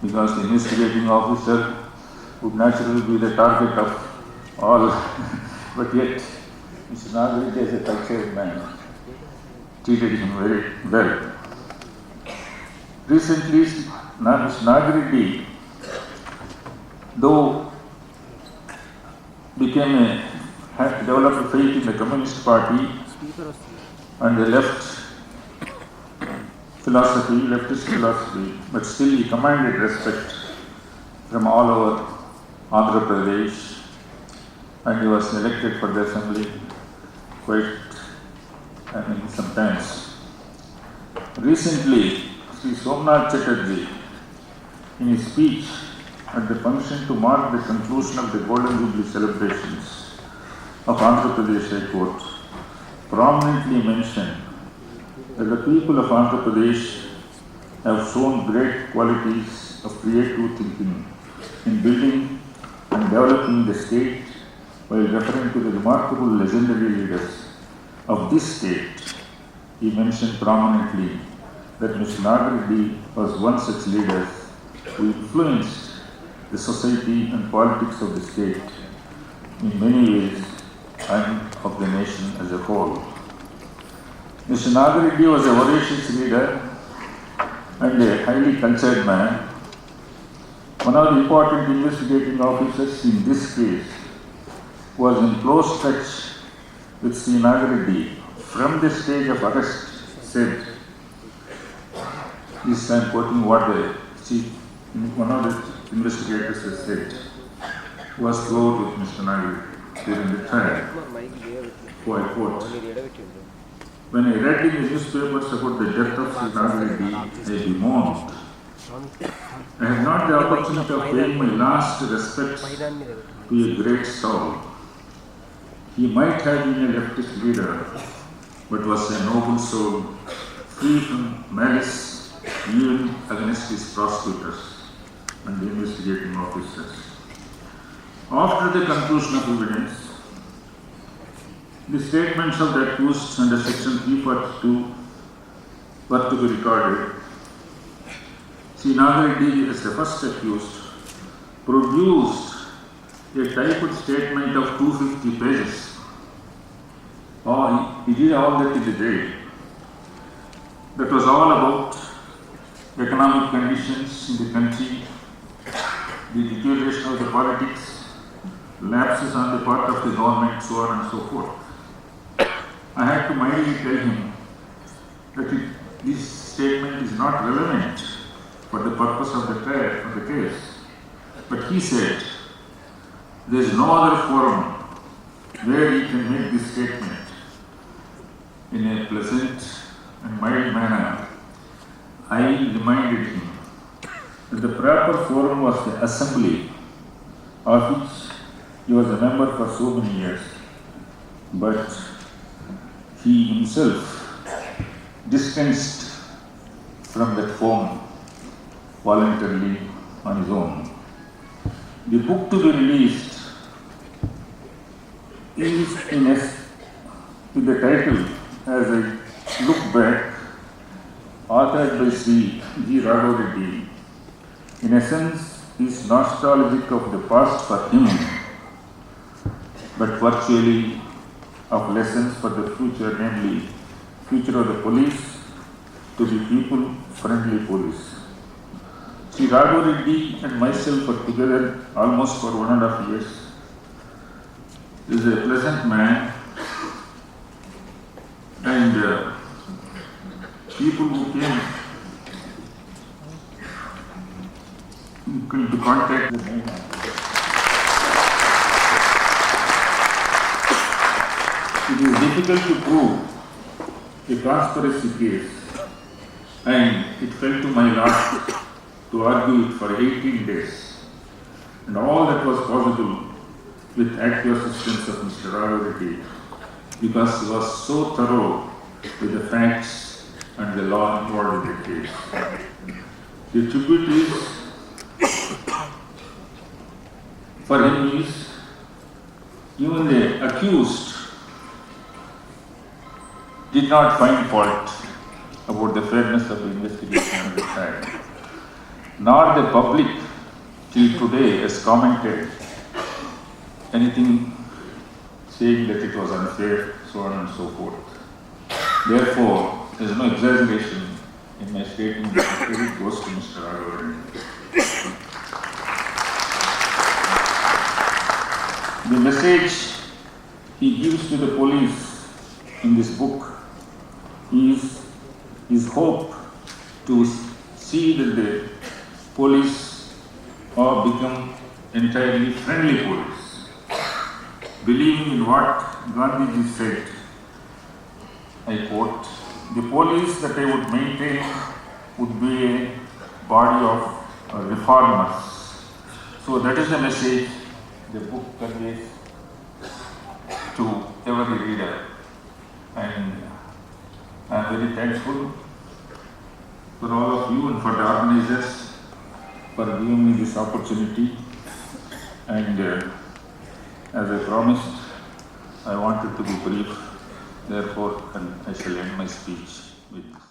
because the investigating officer would naturally be the target of all. But yet, Mr. Nagreddy, as a cultured man, treated him very well. Recently, Mr. Nagreddy, though had developed faith in the Communist Party and the leftist philosophy, but still he commanded respect from all over Andhra Pradesh, and he was elected for the assembly sometimes. Recently, Sri Somnath Chatterjee, in his speech at the function to mark the conclusion of the Golden Jubilee celebrations of Andhra Pradesh High Court, prominently mentioned that the people of Andhra Pradesh have shown great qualities of creative thinking in building and developing the state, while referring to the remarkable legendary leaders of this state. He mentioned prominently that Mr. Nagreddy was one such leader who influenced the society and politics of the state in many ways and of the nation as a whole. Mr. Nagreddy was a voracious leader and a highly cultured man. One of the important investigating officers in this case was in close touch with Sri Nagreddy from the stage of arrest, said, this I am quoting what one of the investigators has said, was close with Mr. Nagreddy during the trial. So I quote, when I read in the newspapers about the death of Sri Nagreddy, I bemoaned. I had not the opportunity of paying my last respects to a great soul. He might have been a leftist leader, but was a noble soul, free from malice, even against his prosecutors and the investigating officers. After the conclusion of evidence, the statements of the accused under Section 342 were to be recorded. Sri Nagreddy, as the first accused, produced a typed statement of 250 pages. He did all that in the day. That was all about economic conditions in the country, the deterioration of the politics, lapses on the part of the government, so on and so forth. I had to mildly tell him that this statement is not relevant for the purpose of the trial, of the case. But he said, there is no other forum where he can make this statement in a pleasant and mild manner. I reminded him that the proper forum was the assembly, of which he was a member for so many years. But he himself distanced from that forum voluntarily on his own. The book to be released is with the title, as I look back, authored by Sri G.Raghava. In essence, is nostalgic of the past for him, but virtually of lessons for the future, namely, future of the police to be people-friendly police. Sri Raghva and myself were together almost for 1.5 years. He is a pleasant man, and people who came into contact with me. It is difficult to prove a conspiracy case, and it fell to my lot to argue it for 18 days. And all that was possible with active assistance of Mr. Raghva, because he was so thorough with the facts and the law involved in the case. The tribute is for him is even the accused did not find fault about the fairness of the investigation and the trial. nor the public till today has commented anything saying that it was unfair, so on and so forth. Therefore, there is no exaggeration in my statement that the credit goes to Mr. Raghva. The message he gives to the police in this book is his hope to see that the police are become entirely friendly police, believing in what Gandhiji said. I quote, "The police that I would maintain would be a body of reformers." So that is the message the book conveys to every reader, and I am very thankful for all of you and for the organizers for giving me this opportunity. And as I promised, I wanted to be brief. Therefore, I shall end my speech with this.